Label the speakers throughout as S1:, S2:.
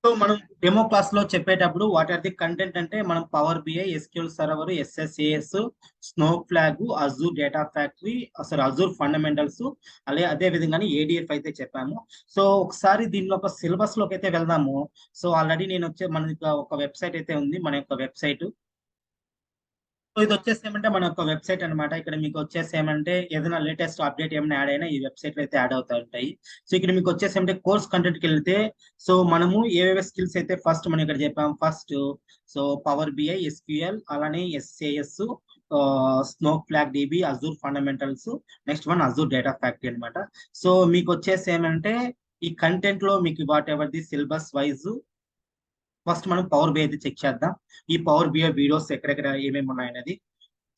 S1: So మనం demo class లో చెప్పేటప్పుడు వాట్ ఆర్ ది కంటెంట్ అంటే మనం Power BI, SQL Server, SSAS, Snowflake, Azure Data Factory, అసలు అజూర్ ఫండమెంటల్స్, అదే విధంగానే ఏడిఎఫ్ అయితే చెప్పాము. సో ఒకసారి దీనిలో ఒక సిలబస్ లోకి అయితే వెళ్దాము. సో ఆల్రెడీ నేను మన ఒక వెబ్సైట్ అయితే ఉంది, మన యొక్క వెబ్సైట్. సో ఇది వచ్చేసి ఏమంటే మన యొక్క వెబ్సైట్ అనమాట. ఇక్కడ మీకు వచ్చేసి ఏమంటే ఏదైనా లేటెస్ట్ అప్డేట్ ఏమైనా యాడ్ అయినా ఈ వెబ్సైట్ లో అయితే యాడ్ అవుతా ఉంటాయి. సో ఇక్కడ మీకు వచ్చేసి ఏమంటే కోర్స్ కంటెంట్ కి వెళ్తే, సో మనము ఏవేవి స్కిల్స్ అయితే ఫస్ట్ మనం ఇక్కడ చెప్పాము. First so Power BI, SQL, అలానే SAS, Snowflake DB, Azure fundamentals, next one Azure Data Factory అనమాట. సో మీకు వచ్చేసి ఏమంటే ఈ కంటెంట్ లో మీకు whatever the syllabus wise first మనం పవర్ బిఐ అయితే చెక్ చేద్దాం. ఈ పవర్ బిఐ వీడియోస్ ఎక్కడెక్కడ ఏమేమి ఉన్నాయనేది.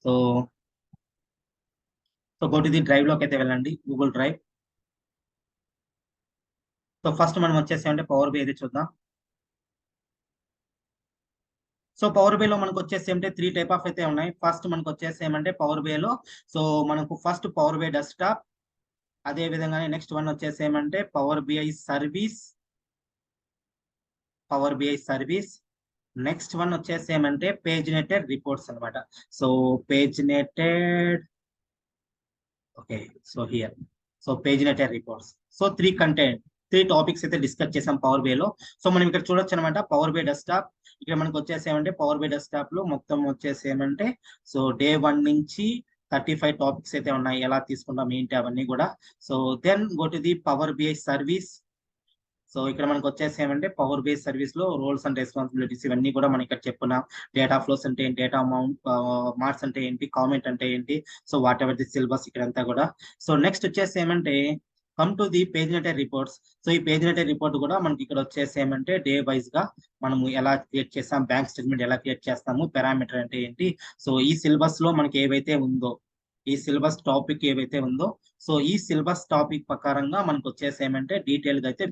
S1: So so go to the drive లోకి అయితే వెళ్ళండి, గూగుల్ డ్రైవ్. సో ఫస్ట్ మనం వచ్చేసి అంటే పవర్ బిఐ అయితే చూద్దాం. సో పవర్ బిఐ లో మనకు వచ్చేసి ఏమంటే 3 టైప్ ఆఫ్ అయితే ఉన్నాయి. ఫస్ట్ మనకు వచ్చేసి ఏమంటే పవర్ బిఐ లో సో మనకు ఫస్ట్ పవర్ బిఐ డెస్క్టాప్, అదే విధంగానే నెక్స్ట్ వన్ వచ్చేసి ఏమంటే power BI service, power BI service. Next one వచ్చేసి ఏమంటే పేజ్ నెటెడ్ రిపోర్ట్స్ అనమాట. So paginated, okay, so here, so paginated reports. So 3 topics అయితే డిస్కస్ చేసాం పవర్ బిఐ లో. సో మనం ఇక్కడ చూడొచ్చు అనమాట పవర్ బిఐ డెస్క్టాప్. ఇక్కడ మనకు వచ్చేసి ఏమంటే పవర్ బిఐ డెస్క్టాప్ లో మొత్తం వచ్చేసి ఏమంటే సో డే 1 నుంచి 35 టాపిక్స్ అయితే ఉన్నాయి. ఎలా తీసుకుంటాం ఏంటి అవన్నీ కూడా. So then go to the power BI service. So ఇక్కడ మనకు వచ్చేసి ఏమంటే పవర్ బేస్ సర్వీస్ లో రోల్స్ అండ్ రెస్పాన్సిబిలిటీస్ ఇవన్నీ కూడా మనం ఇక్కడ చెప్పుకున్నాం. డేటా ఫ్లోస్ అంటే ఏంటి, డేటా అమౌంట్, మార్క్స్ అంటే ఏంటి, కామెంట్ అంటే ఏంటి, so what ever the syllabus ఇక్కడంతా కూడా. సో నెక్స్ట్ వచ్చేసి ఏమంటే come to the page netted reports. So ఈ పేజ్ నెటెడ్ రిపోర్ట్ కూడా మనకి ఇక్కడ వచ్చేసి ఏమంటే డే వైజ్ గా మనము ఎలా క్రియేట్ చేస్తాం, బ్యాంక్ స్టేట్మెంట్ ఎలా క్రియేట్ చేస్తాము, పారామీటర్ అంటే ఏంటి, సో ఈ సిలబస్ లో మనకి ఏవైతే ఉందో, ఈ సిలబస్ టాపిక్ ఏవైతే ఉందో, సో ఈ సిలబస్ టాపిక్ ప్రకారంగా మనకు వచ్చేసి ఏమంటే డీటెయిల్ గా అయితే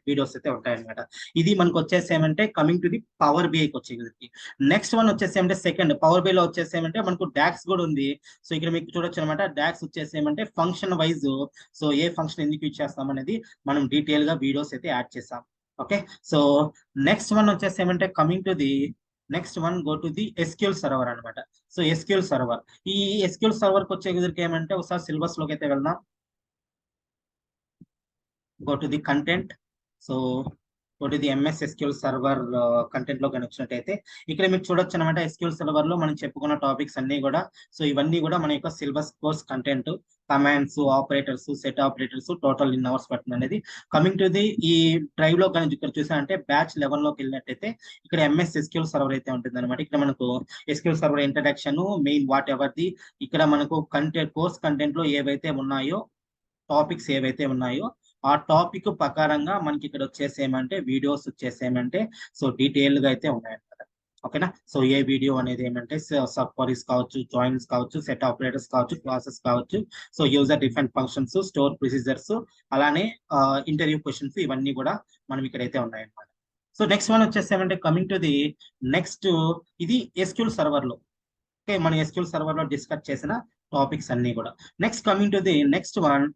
S1: వీడియోస్ అయితే ఉంటాయన్నమాట. ఇది మనకు వచ్చేసి ఏమంటే కమింగ్ టు ది పవర్ బిఐకి వచ్చేది. నెక్స్ట్ వన్ వచ్చేసి ఏమంటే సెకండ్ పవర్ బిఐ లో వచ్చేసి ఏమంటే మనకు డాక్స్ కూడా ఉంది. సో ఇక్కడ మీకు చూడొచ్చు అనమాట. డాక్స్ వచ్చేసి ఏమంటే ఫంక్షన్ వైజ్, సో ఏ ఫంక్షన్ ఎందుకు యూజ్ చేస్తాం అనేది మనం డీటెయిల్ గా వీడియోస్ అయితే యాడ్ చేసాం. ఓకే, సో నెక్స్ట్ వన్ వచ్చేసి ఏమంటే coming to the next one go to the SQL server అనమాట. సో ఎస్క్యూఎల్ సర్వర్, ఈ ఎస్క్యూఎల్ సర్వర్ కి వచ్చే కుదిరికి ఏమంటే ఒకసారి సిలబస్ లోకి అయితే వెళ్దాం. Go to the content. So go to the MS SQL server content లో కానీ వచ్చినట్టయితే ఇక్కడ మీరు చూడొచ్చు అనమాట. ఎస్క్యూఎల్ సర్వర్ లో మనం చెప్పుకున్న టాపిక్స్ అన్ని కూడా, సో ఇవన్నీ కూడా మన యొక్క syllabus course content, commands, operators, set operators, total in hours పడుతుంది అనేది. కమింగ్ టు ది ఈ డ్రైవ్ లో కానీ ఇక్కడ చూసారంటే బ్యాచ్ 11 లోకి వెళ్ళినట్టయితే ఇక్కడ ఎంఎస్ ఎస్క్యూఎల్ సర్వర్ అయితే ఉంటుంది అనమాట. ఇక్కడ మనకు SQL server introduction, main what ever the, ఇక్కడ మనకు కంటెంట్ కోర్స్ కంటెంట్ లో ఏవైతే ఉన్నాయో, టాపిక్స్ ఏవైతే ఉన్నాయో ఆ టాపిక్ ప్రకారంగా మనకి ఇక్కడ వచ్చేసేమంటే వీడియోస్ వచ్చేసేమంటే సో డీటెయిల్ గా అయితే ఉన్నాయన్నమాట. ఓకేనా. సో ఏ వీడియో అనేది ఏమంటే సబ్ క్వరీస్ కావచ్చు, జాయిన్స్ కావచ్చు, సెట్ ఆపరేటర్స్ కావచ్చు, క్లాసెస్ కావచ్చు, so user different functions, store procedures, అలానే ఇంటర్వ్యూ క్వశ్చన్స్, ఇవన్నీ కూడా మనం ఇక్కడైతే ఉన్నాయన్నమాట. సో నెక్స్ట్ వన్ వచ్చేసేమంటే కమింగ్ టు ది నెక్స్ట్, ఇది ఎస్క్యూఎల్ సర్వర్ లో, ఓకే, మనం ఎస్క్యూఎల్ సర్వర్ లో డిస్కస్ చేసిన టాపిక్స్ అన్ని కూడా. Next coming to the next one,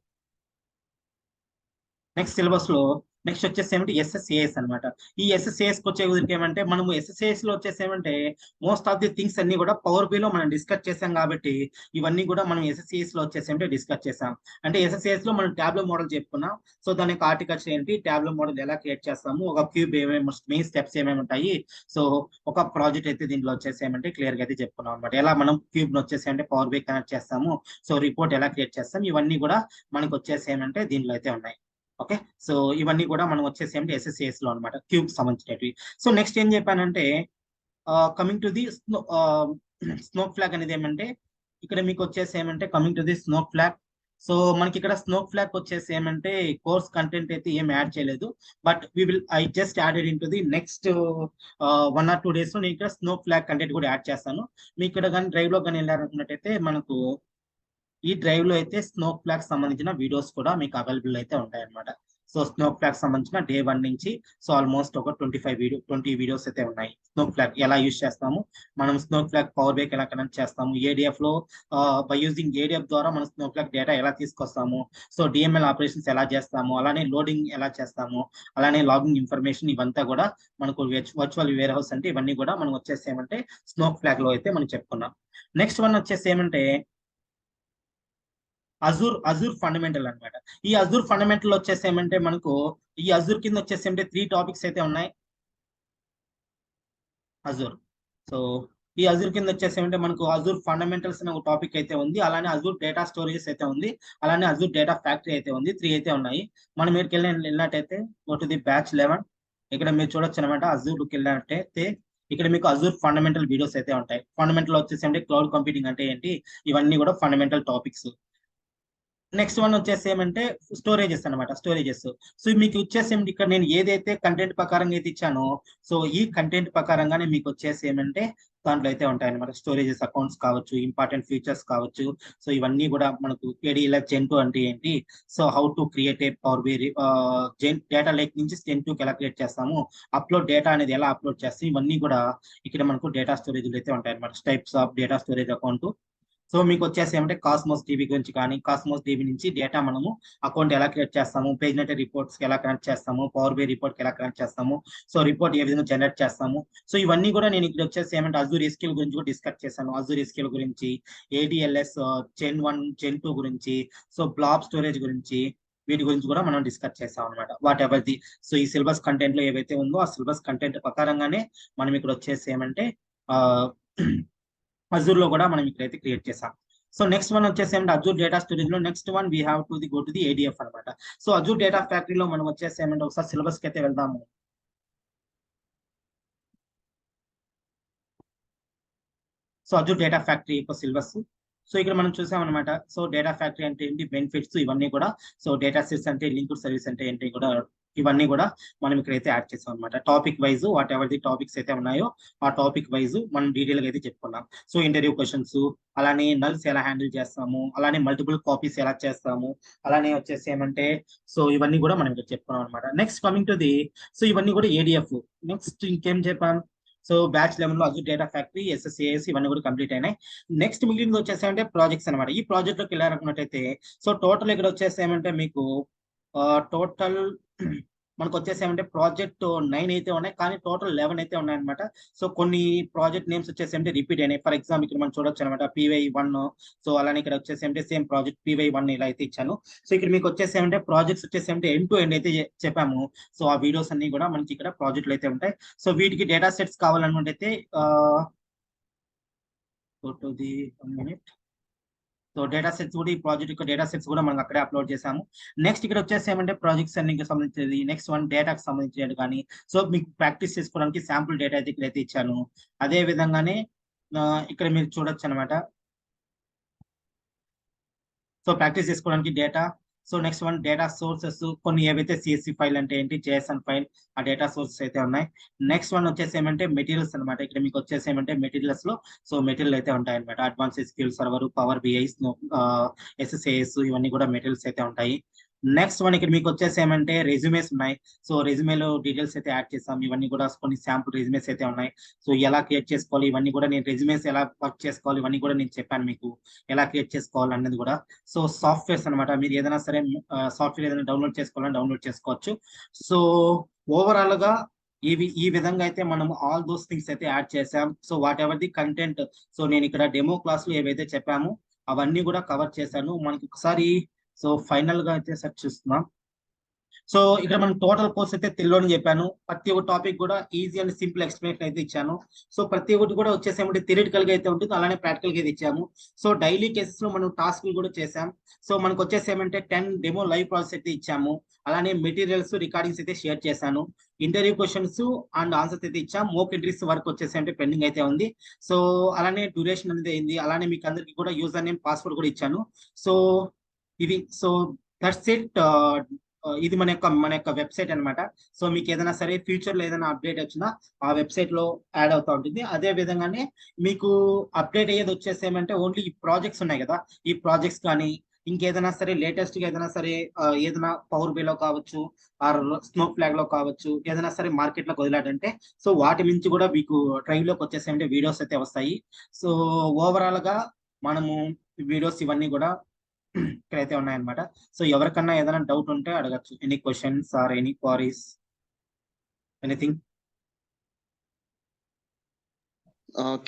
S1: next syllabus లో నెక్స్ట్ వచ్చేసి ఏమంటే ఎస్ఎస్ఏఎస్ అనమాట. ఈ ఎస్ఎస్ఏఎస్ కి వచ్చే కుదిరికి ఏమంటే మనము ఎస్ఎస్ఏఎస్ లో వచ్చేసి ఏమంటే మోస్ట్ ఆఫ్ ది థింగ్స్ అన్ని కూడా పవర్ బి లో మనం డిస్కస్ చేసాం కాబట్టి ఇవన్నీ కూడా మనం ఎస్ఎస్ఏఎస్ లో వచ్చేసి ఏమంటే డిస్కస్ చేసాం. అంటే ఎస్ఎస్ఏఎస్ లో మనం ట్యాబ్లో మోడల్ చెప్పుకున్నాం. సో దాని యొక్క ఆర్టికల్స్ ఏంటి, ట్యాబ్లో మోడల్ ఎలా క్రియేట్ చేస్తాము, ఒక క్యూబ్ ఏమేమి మెయిన్ స్టెప్స్ ఏమేమి ఉంటాయి, సో ఒక ప్రాజెక్ట్ అయితే దీంట్లో వచ్చేసి ఏమంటే క్లియర్ గా అయితే చెప్పుకున్నాం అనమాట. ఎలా మనం క్యూబ్ ను వచ్చేసి అంటే పవర్ బి కనెక్ట్ చేస్తాము, సో రిపోర్ట్ ఎలా క్రియేట్ చేస్తాం, ఇవన్నీ కూడా మనకు వచ్చేసి ఏమంటే దీంట్లో అయితే ఉన్నాయి. ఓకే, సో ఇవన్నీ కూడా మనం వచ్చేసి ఏంటి ఎస్ఎస్ఏఎస్ లో అనమాట, క్యూబ్ సంబంధించినవి. సో నెక్స్ట్ ఏం చెప్పానంటే coming to the snow flag అనేది ఏమంటే ఇక్కడ మీకు వచ్చేసి ఏమంటే coming to the snow flag. So మనకి ఇక్కడ స్నో ఫ్లాగ్ వచ్చేసి ఏమంటే కోర్స్ కంటెంట్ అయితే ఏం యాడ్ చేయలేదు, but I just added in to the next 1 or 2 days లో నేను ఇక్కడ స్నో ఫ్లాగ్ కంటెంట్ కూడా యాడ్ చేస్తాను. మీకు ఇక్కడ కానీ డ్రైవ్ లో కానీ వెళ్ళారనుకున్నట్టయితే మనకు ఈ డ్రైవ్ లో అయితే స్నో ఫ్లాగ్ సంబంధించిన వీడియోస్ కూడా మీకు అవైలబుల్ అయితే ఉంటాయి అనమాట. సో స్నోఫ్లాక్ సంబంధించిన డే 1 నుంచి సో ఆల్మోస్ట్ ఒక 20 వీడియోస్ అయితే ఉన్నాయి. స్నోఫ్లాక్ ఎలా యూజ్ చేస్తాము, మనం స్నోఫ్లాక్ పవర్ బేక్ ఎలా కనెక్ట్ చేస్తాము, ఏడిఎఫ్ లో బై యూజింగ్ ఏడిఎఫ్ ద్వారా మనం స్నోఫ్లాక్ డేటా ఎలా తీసుకొస్తాము, సో డిఎంఎల్ ఆపరేషన్స్ ఎలా చేస్తాము, అలానే లోడింగ్ ఎలా చేస్తాము, అలానే లాగింగ్ ఇన్ఫర్మేషన్, ఇవంతా కూడా మనకు వర్చువల్ వేర్ హౌస్ అంటే ఇవన్నీ కూడా మనం వచ్చేసి ఏమంటే స్నోఫ్లాక్ లో అయితే మనం చెప్పుకున్నాం. నెక్స్ట్ వన్ వచ్చేసి ఏమంటే అజూర్ ఫండమెంటల్ అన్నమాట. ఈ అజూర్ ఫండమెంటల్ వచ్చేసి ఏమంటే మనకు ఈ అజూర్ కింద వచ్చేసి అంటే 3 టాపిక్స్ అయితే ఉన్నాయి. అజూర్ సో ఈ అజూర్ కింద వచ్చేసి ఏమంటే మనకు అజూర్ ఫండమెంటల్స్ అనే ఒక టాపిక్ అయితే ఉంది, అలానే అజూర్ డేటా స్టోరేజెస్ అయితే ఉంది, అలానే అజూర్ డేటా ఫ్యాక్టరీ అయితే ఉంది. 3 అయితే ఉన్నాయి. మనం మీరు వెళ్ళినట్టయితే గో టు ది బ్యాచ్ 11. ఇక్కడ మీరు చూడొచ్చు అనమాట. అజూర్కి వెళ్ళినట్టయితే ఇక్కడ మీకు అజూర్ ఫండమెంటల్ వీడియోస్ అయితే ఉంటాయి. ఫండమెంటల్ వచ్చేసి అంటే క్లౌడ్ కంప్యూటింగ్ అంటే ఏంటి, ఇవన్నీ కూడా ఫండమెంటల్ టాపిక్స్. నెక్స్ట్ వన్ వచ్చేసి ఏమంటే స్టోరేజెస్ అనమాట. స్టోరేజెస్ సో మీకు వచ్చేసి ఏమిటి, ఇక్కడ నేను ఏదైతే కంటెంట్ ప్రకారంగా అయితే ఇచ్చానో సో ఈ కంటెంట్ ప్రకారంగానే మీకు వచ్చేసి ఏమంటే దాంట్లో అయితే ఉంటాయి అనమాట. స్టోరేజెస్ అకౌంట్స్ కావచ్చు, ఇంపార్టెంట్ ఫీచర్స్ కావచ్చు. సో ఇవన్నీ కూడా మనకు ఏడీఎల్ జెన్2 అంటే ఏంటి, so how to create a power బేరీ డేటా లేక్ నుంచి జెన్2కి ఎలా క్రియేట్ చేస్తాము, అప్లోడ్ డేటా అనేది ఎలా అప్లోడ్ చేస్తాం, ఇవన్నీ కూడా ఇక్కడ మనకు డేటా స్టోరేజ్ అయితే ఉంటాయి అనమాట. Types of data storage account. So మీకు వచ్చేసి ఏమంటే కాస్మోస్ టీవీ గురించి కానీ, కాస్మోస్ టీవీ నుంచి డేటా మనము అకౌంట్ ఎలా క్రియేట్ చేస్తాము, పేజ్ నెట్ రిపోర్ట్స్ ఎలా కనెక్ట్ చేస్తాము, పవర్ బై రిపోర్ట్ ఎలా కనెక్ట్ చేస్తాము, సో రిపోర్ట్ ఏ విధంగా జనరేట్ చేస్తాము, సో ఇవన్నీ కూడా నేను ఇక్కడ వచ్చేసి ఏమంటే అజూర్ ఎస్క్యూఎల్ గురించి కూడా డిస్కస్ చేశాను. అజూర్ ఎస్క్యూఎల్ గురించి, ఏడిఎల్ఎస్ జెన్1 జెన్2 గురించి, సో బ్లాబ్ స్టోరేజ్ గురించి, వీటి గురించి కూడా మనం డిస్కస్ చేస్తాం అనమాట. వాట్ ఎవర్ ది సో ఈ సిలబస్ కంటెంట్ లో ఏవైతే ఉందో ఆ సిలబస్ కంటెంట్ ప్రకారంగానే మనం ఇక్కడ వచ్చేసి ఏమంటే అజూర్ లో కూడా మనం ఇక్కడైతే క్రియేట్ చేసాం. సో నెక్స్ట్ వన్ వచ్చేసి ఏమంటే అజూర్ డేటా స్టోరేజ్ లో next one we have to go to the ADF అనమాట. సో అజూర్ డేటా ఫ్యాక్టరీలో మనం వచ్చేసి ఏమంటే ఒకసారి సిలబస్ కి అయితే వెళ్దాము. సో అజూర్ డేటా ఫ్యాక్టరీ యొక్క సిలబస్. సో ఇక్కడ మనం చూసాం అనమాట. సో డేటా ఫ్యాక్టరీ అంటే ఏంటి, బెనిఫిట్స్ ఇవన్నీ కూడా, సో డేటా సెట్స్ అంటే లింక్డ్ సర్వీస్ అంటే ఏంటి కూడా, ఇవన్నీ కూడా మనం ఇక్కడైతే యాడ్ చేసాం అనమాట. Topic wise what ever the topics అయితే ఉన్నాయో ఆ టాపిక్ వైజ్ మనం డీటెయిల్ గా అయితే చెప్పుకున్నాం. సో ఇంటర్వ్యూ క్వశ్చన్స్, అలానే నల్స్ ఎలా హ్యాండిల్ చేస్తాము, అలానే మల్టిపుల్ కాపీస్ ఎలా చేస్తాము, అలానే వచ్చేసి ఏమంటే సో ఇవన్నీ కూడా మనం ఇక్కడ చెప్పుకున్నాం అనమాట. Next coming to the so ఇవన్నీ కూడా ఏడిఎఫ్. నెక్స్ట్ ఇంకేం చెప్పాం, సో బ్యాచ్ 11 లో అజూర్ డేటా ఫ్యాక్టరీ, ఎస్ఎస్ఏఎస్ ఇవన్నీ కూడా కంప్లీట్ అయినాయి. నెక్స్ట్ మిగిలింది వచ్చేసి అంటే ప్రాజెక్ట్స్ అనమాట. ఈ ప్రాజెక్ట్ లోకి వెళ్ళారనుకున్నట్టయితే సో టోటల్ ఇక్కడ వచ్చేసి ఏమంటే మీకు టోటల్ మనకు వచ్చేసి ఏమంటే ప్రాజెక్ట్ 9 అయితే ఉన్నాయి, కానీ టోటల్ 11 అయితే ఉన్నాయి అనమాట. సో కొన్ని ప్రాజెక్ట్ నేమ్స్ వచ్చేసి అంటే రిపీట్ అయినాయి. ఫర్ ఎగ్జాంపుల్ ఇక్కడ మనం చూడొచ్చు అనమాట PY1. సో అలానే ఇక్కడ వచ్చేసి అంటే సేమ్ ప్రాజెక్ట్ PY1 ఇలా అయితే ఇచ్చాను. సో ఇక్కడ మీకు వచ్చేసి ఏమంటే ప్రాజెక్ట్స్ వచ్చేసి అంటే ఎండ్ టు ఎండ్ అయితే చెప్పాము. సో ఆ వీడియోస్ అన్ని కూడా మనకి ఇక్కడ ప్రాజెక్టులు అయితే ఉంటాయి. సో వీటికి డేటా సెట్స్ కావాలనుకుంటే సో డేటా సెట్స్ కూడా ఈ ప్రాజెక్ట్ యొక్క డేటా సెట్స్ కూడా మనం అక్కడే అప్లోడ్ చేసాము. నెక్స్ట్ ఇక్కడ వచ్చేసి ఏమంటే ప్రాజెక్ట్స్ అన్ని సంబంధించేది నెక్స్ట్ వన్ డేటాకి సంబంధించేది కానీ, సో మీకు ప్రాక్టీస్ చేసుకోవడానికి శాంపుల్ డేటా అయితే ఇక్కడైతే ఇచ్చాను. అదే విధంగానే ఇక్కడ మీరు చూడొచ్చు అనమాట. సో ప్రాక్టీస్ చేసుకోవడానికి data. So next one data sources, కొన్ని ఏవైతే CSV ఫైల్ అంటే ఏంటి, JSON ఫైల్, ఆ డేటా సోర్సెస్ అయితే ఉన్నాయి. నెక్స్ట్ వన్ వచ్చేసి ఏమంటే మెటీరియల్స్ అనమాట. ఇక్కడ మీకు వచ్చేసి ఏమంటే మెటీరియల్స్ లో సో మెటీరియల్ అయితే ఉంటాయి అనమాట. Advance SQL server, power BI, SSAS ఇవన్నీ కూడా మెటీరియల్స్ అయితే ఉంటాయి. నెక్స్ట్ వన్ ఇక్కడ మీకు వచ్చేసి ఏమంటే రెజ్యూమేస్ ఉన్నాయి. సో రెజ్యూమేలో డీటెయిల్స్ అయితే యాడ్ చేస్తాం. ఇవన్నీ కూడా కొన్ని శాంపుల్ రెజ్యూమేస్ అయితే ఉన్నాయి. సో ఎలా క్రియేట్ చేసుకోవాలి ఇవన్నీ కూడా, నేను రెజ్యూమేస్ ఎలా వర్క్ చేసుకోవాలి ఇవన్నీ కూడా నేను చెప్పాను మీకు, ఎలా క్రియేట్ చేసుకోవాలి అన్నది కూడా. సో సాఫ్ట్వేర్స్ అనమాట, మీరు ఏదైనా సరే సాఫ్ట్వేర్ ఏదైనా డౌన్లోడ్ చేసుకోవాలని డౌన్లోడ్ చేసుకోవచ్చు. సో ఓవరాల్ గా ఈ విధంగా అయితే మనం ఆల్ దోస్ థింగ్స్ అయితే యాడ్ చేసాం. So what ever the content, so నేను ఇక్కడ డెమో క్లాస్ లో ఏవైతే చెప్పామో అవన్నీ కూడా కవర్ చేశాను. మనకి ఒకసారి సో ఫైనల్ గా అయితే సెర్చ్ చేస్తున్నాం. సో ఇక్కడ మనం టోటల్ కోర్స్ అయితే తెలుగుని చెప్పాను. ప్రతి ఒక్క టాపిక్ కూడా ఈజీ అండ్ సింపుల్ ఎక్స్ప్లెనేషన్ అయితే ఇచ్చాను. సో ప్రతి ఒక్కటి కూడా వచ్చేసి ఏమంటే థియరిటికల్ గా అయితే ఉంటుంది, అలానే ప్రాక్టికల్ గా అయితే ఇచ్చాము. సో డైలీ కేసెస్ లో మనం టాస్క్లు కూడా చేసాం. సో మనకు వచ్చేసి ఏమంటే 10 డెమో లైవ్ ప్రాసెస్ అయితే ఇచ్చాము. అలానే మెటీరియల్స్ రికార్డింగ్స్ అయితే షేర్ చేశాను. ఇంటర్వ్యూ క్వశ్చన్స్ అండ్ ఆన్సర్స్ అయితే ఇచ్చాం. మోక్ ఎంట్రీస్ వర్క్ వచ్చేసి అంటే పెండింగ్ అయితే ఉంది. సో అలానే డ్యూరేషన్ అనేది అయింది. అలానే మీకు అందరికి కూడా యూజర్ నేమ్ పాస్వర్డ్ కూడా ఇచ్చాను. సో ఇది సో దట్స్ ఇట్. ఇది మన యొక్క వెబ్సైట్ అనమాట. సో మీకు ఏదైనా సరే ఫ్యూచర్ లో ఏదైనా అప్డేట్ వచ్చినా ఆ వెబ్సైట్ లో యాడ్ అవుతా ఉంటుంది. అదే విధంగానే మీకు అప్డేట్ అయ్యేది వచ్చేసి ఏమంటే ఓన్లీ ఈ ప్రాజెక్ట్స్ ఉన్నాయి కదా, ఈ ప్రాజెక్ట్స్ కానీ ఇంకేదైనా సరే లేటెస్ట్ గా ఏదైనా సరే ఏదైనా పవర్ బిలో కావచ్చు ఆర్ స్నో ఫ్లాగ్ లో కావచ్చు ఏదైనా సరే మార్కెట్ లోకి వదిలాడంటే సో వాటి నుంచి కూడా మీకు ట్రైవ్ లోకి వచ్చేసాయంటే వీడియోస్ అయితే వస్తాయి. సో ఓవరాల్ గా మనము వీడియోస్ ఇవన్నీ కూడా ఇక్కడైతే ఉన్నాయన్నమాట. సో ఎవరికన్నా ఏదైనా డౌట్ ఉంటే అడగచ్చు. Any questions or any queries anything.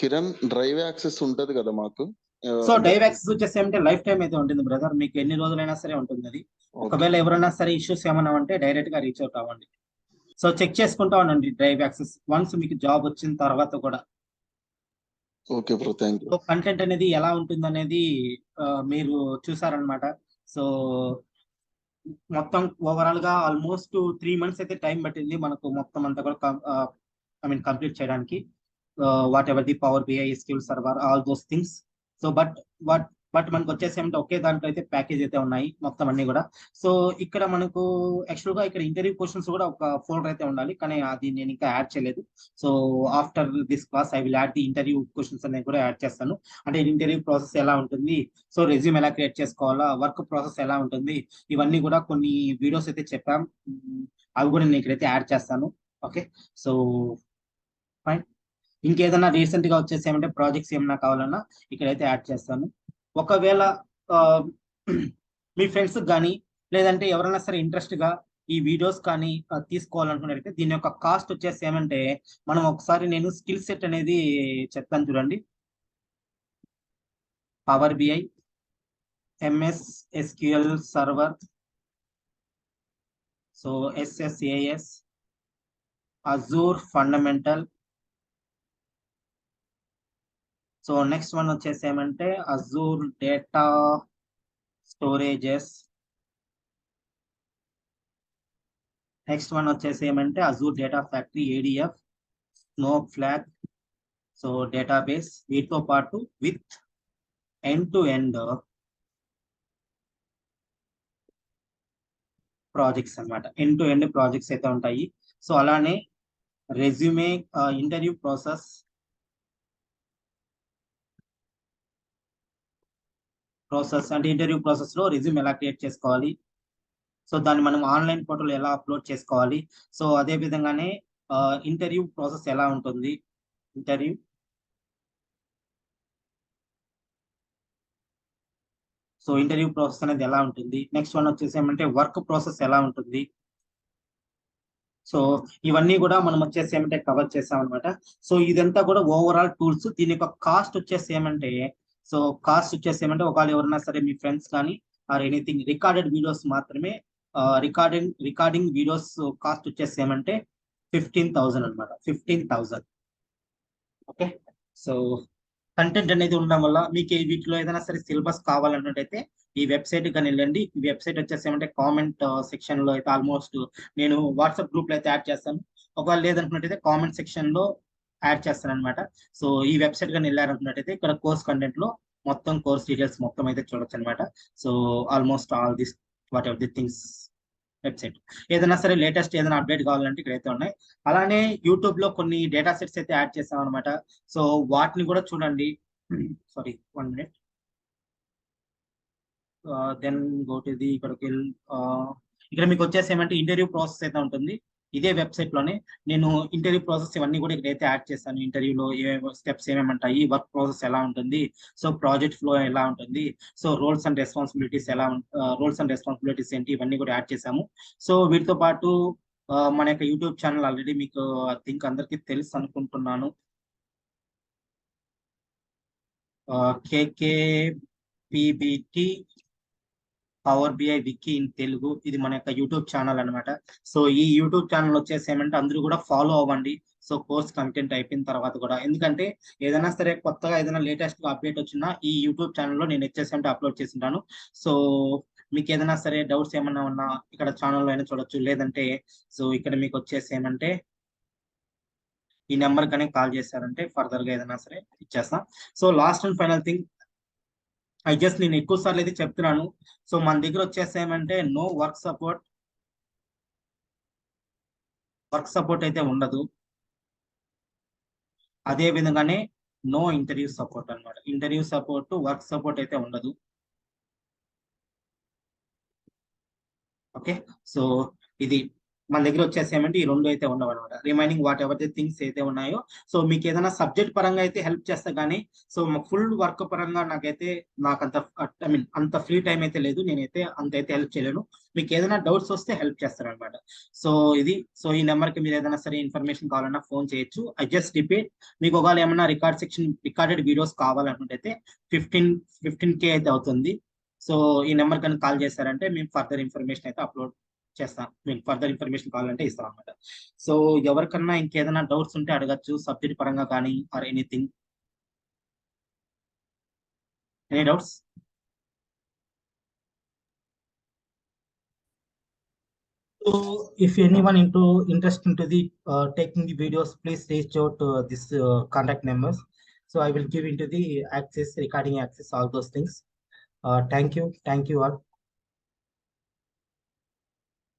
S2: Kiran, drive access ఉంటది కదా మాకు?
S1: సో డ్రైవ్ యాక్సెస్ వచ్చేసి ఏమంటే లైఫ్ టైం అయితే ఉంటుంది బ్రదర్, మీకు ఎన్ని రోజులైనా సరే ఉంటుంది అది. ఒకవేళ ఎవరైనా సరే ఇష్యూస్ ఏమన్నా ఉంటే డైరెక్ట్ గా రీచ్ అవుట్ అవ్వండి. సో చెక్ చేసుకుంటా ఉండండి డ్రైవ్ యాక్సెస్ వన్స్ మీకు జాబ్ వచ్చిన తర్వాత కూడా.
S2: Okay bro, thank you.
S1: So content అనేది ఎలా ఉంటుంది అనేది మీరు చూసారనమాట. సో మొత్తం ఓవరాల్ గా ఆల్మోస్ట్ 3 months అయితే టైం పట్టింది మనకు మొత్తం అంతా కూడా ఐ మీన్ కంప్లీట్ చేయడానికి. Whatever the power BI SQL server all those things. So but మనకు వచ్చేసి ఏమంటే ఒకే దాంట్లో అయితే ప్యాకేజ్ అయితే ఉన్నాయి మొత్తం అన్ని కూడా. సో ఇక్కడ మనకు యాక్చువల్ గా ఇక్కడ ఇంటర్వ్యూ క్వశ్చన్స్ కూడా ఒక ఫోల్డర్ అయితే ఉండాలి, కానీ అది నేను ఇంకా యాడ్ చేయలేదు. So after this class I will add the interview questions అనేది కూడా యాడ్ చేస్తాను. అంటే ఇంటర్వ్యూ ప్రాసెస్ ఎలా ఉంటుంది, సో రెజ్యూమ్ ఎలా క్రియేట్ చేసుకోవాలా, వర్క్ ప్రాసెస్ ఎలా ఉంటుంది, ఇవన్నీ కూడా కొన్ని వీడియోస్ అయితే చెప్పాం. అవి కూడా నేను ఇక్కడైతే యాడ్ చేస్తాను. Okay, so fine. ఇంకేదైనా రీసెంట్ గా వచ్చేసి ఏమంటే ప్రాజెక్ట్స్ ఏమైనా కావాలన్నా ఇక్కడైతే యాడ్ చేస్తాను. ఒకవేళ మీ ఫ్రెండ్స్ కానీ లేదంటే ఎవరైనా సరే ఇంట్రెస్ట్ గా ఈ వీడియోస్ కానీ తీసుకోవాలనుకున్నట్లయితే దీని యొక్క కాస్ట్ వచ్చేసి ఏమంటే మనం ఒకసారి నేను స్కిల్ సెట్ అనేది చెప్తాను చూడండి. Power BI, MS SQL Server, so SSAS, Azure fundamental. So next one వచ్చేసి ఏమంటే Azure data storages. Next one వచ్చేసి ఏమంటే Azure Data Factory, ADF, Snowflake, so database. వీటితో పాటు with end to end projects అన్నమాట. ఎండ్ టు ఎండ్ ప్రాజెక్ట్స్ అయితే ఉంటాయి. So అలానే రెజ్యూమే ఇంటర్వ్యూ ప్రాసెస్ అంటే ఇంటర్వ్యూ ప్రాసెస్ లో రెజ్యూమ్ ఎలా క్రియేట్ చేసుకోవాలి, సో దాన్ని మనం ఆన్లైన్ పోర్టల్ ఎలా అప్లోడ్ చేసుకోవాలి, సో అదే విధంగానే ఇంటర్వ్యూ ప్రాసెస్ ఎలా ఉంటుంది, ఇంటర్వ్యూ ఇంటర్వ్యూ ప్రాసెస్ అనేది ఎలా ఉంటుంది. నెక్స్ట్ వన్ వచ్చేసి ఏమంటే వర్క్ ప్రాసెస్ ఎలా ఉంటుంది. సో ఇవన్నీ కూడా మనం వచ్చేసి ఏమంటే కవర్ చేసాం అనమాట. సో ఇదంతా కూడా ఓవరాల్ టూల్స్. దీని యొక్క కాస్ట్ వచ్చేసి ఏమంటే ఒకవేళ ఎవరైనా సరే మీ ఫ్రెండ్స్ కానీ ఆర్ ఎనీథింగ్ రికార్డెడ్ వీడియోస్ మాత్రమే, రికార్డింగ్ వీడియోస్ కాస్ట్ వచ్చేసి ఏమంటే 15,000 అనమాట. 15,000. ఓకే, సో కంటెంట్ అనేది ఉండడం వల్ల మీకు వీటిలో ఏదైనా సరే సిలబస్ కావాలన్నట్టయితే ఈ వెబ్సైట్ కానీ వెళ్ళండి. ఈ వెబ్సైట్ వచ్చేసి ఏమంటే కామెంట్ సెక్షన్ లో అయితే ఆల్మోస్ట్ నేను వాట్సాప్ గ్రూప్ లో అయితే యాడ్ చేస్తాను. ఒకవేళ లేదనుకున్నట్టయితే కామెంట్ సెక్షన్ లో యాడ్ చేస్తాను అనమాట. సో ఈ వెబ్సైట్ కానీ వెళ్ళారనుకున్నట్టయితే ఇక్కడ కోర్స్ కంటెంట్ లో మొత్తం కోర్స్ డీటెయిల్స్ మొత్తం అయితే చూడొచ్చు అనమాట. So almost all this what ever the things website. ఏదైనా సరే లేటెస్ట్ ఏదైనా అప్డేట్ కావాలంటే ఇక్కడైతే ఉన్నాయి. అలానే యూట్యూబ్ లో కొన్ని డేటా సెట్స్ అయితే యాడ్ చేసాం అనమాట. సో వాటిని కూడా చూడండి. Sorry, 1 minute. Then go to the ఇక్కడికి ఇక్కడ మీకు వచ్చేసి ఏమంటే ఇంటర్వ్యూ ప్రాసెస్ అయితే ఉంటుంది. ఇదే వెబ్సైట్ లోనే నేను ఇంటర్వ్యూ ప్రాసెస్ ఇవన్నీ కూడా ఇక్కడైతే యాడ్ చేస్తాను. ఇంటర్వ్యూలో ఏమేమి స్టెప్స్ ఏమేమి ఉంటాయి, వర్క్ ప్రాసెస్ ఎలా ఉంటుంది, సో ప్రాజెక్ట్ ఫ్లో ఎలా ఉంటుంది, సో రోల్స్ అండ్ రెస్పాన్సిబిలిటీస్ ఏంటి, ఇవన్నీ కూడా యాడ్ చేసాము. సో వీటితో పాటు మన యొక్క యూట్యూబ్ ఛానల్ ఆల్రెడీ మీకు ఐ థింక్ అందరికీ తెలుసు అనుకుంటున్నాను. KKPBT power BI wiki in Telugu, ఇది మన యొక్క యూట్యూబ్ ఛానల్ అనమాట. సో ఈ యూట్యూబ్ ఛానల్ వచ్చేసి ఏమంటే అందరూ కూడా ఫాలో అవ్వండి. సో కోర్స్ కంటెంట్ అయిపోయిన తర్వాత కూడా, ఎందుకంటే ఏదైనా సరే కొత్తగా ఏదైనా లేటెస్ట్ గా అప్డేట్ వచ్చినా ఈ యూట్యూబ్ ఛానల్లో నేను వచ్చేసి అప్లోడ్ చేసింటాను. సో మీకు ఏదైనా సరే డౌట్స్ ఏమన్నా ఉన్నా ఇక్కడ ఛానల్లో అయినా చూడొచ్చు. లేదంటే సో ఇక్కడ మీకు వచ్చేసి ఏమంటే ఈ నెంబర్ కానీ కాల్ చేశారంటే ఫర్దర్ గా ఏదైనా సరే ఇచ్చేస్తాం. So last and final thing, నేను ఎక్కువ సార్లు అయితే చెప్తున్నాను. సో మన దగ్గర వచ్చేసి ఏమంటే నో వర్క్ సపోర్ట్ అయితే ఉండదు. అదే విధంగానే నో ఇంటర్వ్యూ సపోర్ట్ అనమాట. ఇంటర్వ్యూ సపోర్ట్, వర్క్ సపోర్ట్ అయితే ఉండదు. ఓకే, సో ఇది మన దగ్గర వచ్చేసి ఏమంటే ఈ రెండు అయితే ఉండవు అనమాట. Remaining what ever the things అయితే ఉన్నాయో, సో మీకు ఏదైనా సబ్జెక్ట్ పరంగా అయితే హెల్ప్ చేస్తా కానీ, సో ఫుల్ వర్క్ పరంగా నాకు అంత ఐ మీన్ అంత ఫ్రీ టైం అయితే లేదు, నేనైతే అంత అయితే హెల్ప్ చేయలేను. మీకు ఏదైనా డౌట్స్ వస్తే హెల్ప్ చేస్తాను అనమాట. సో సో ఈ నెంబర్కి మీరు ఏదైనా సరే ఇన్ఫర్మేషన్ కావాలన్నా ఫోన్ చేయొచ్చు. ఐ జస్ట్ రిపీట్, మీకు ఒకవేళ ఏమన్నా రికార్డెడ్ వీడియోస్ కావాలనుకుంటే 15K అయితే అవుతుంది. సో ఈ నెంబర్ కనుక కాల్ చేశారంటే మేము ఫర్దర్ ఇన్ఫర్మేషన్ అయితే అప్లోడ్ చేస్తాం. మీకు ఫర్దర్ ఇన్ఫర్మేషన్ కావాలంటే ఇస్తాం అనమాట. సో ఎవరికన్నా ఇంకేదైనా డౌట్స్ ఉంటే అడగచ్చు, సబ్జెక్ట్ పరంగా కానీ or anything. Any doubts? So if anyone interested into the taking the videos, please reach out to this contact numbers. So I will give into the access, recording access, all those things. Thank you all.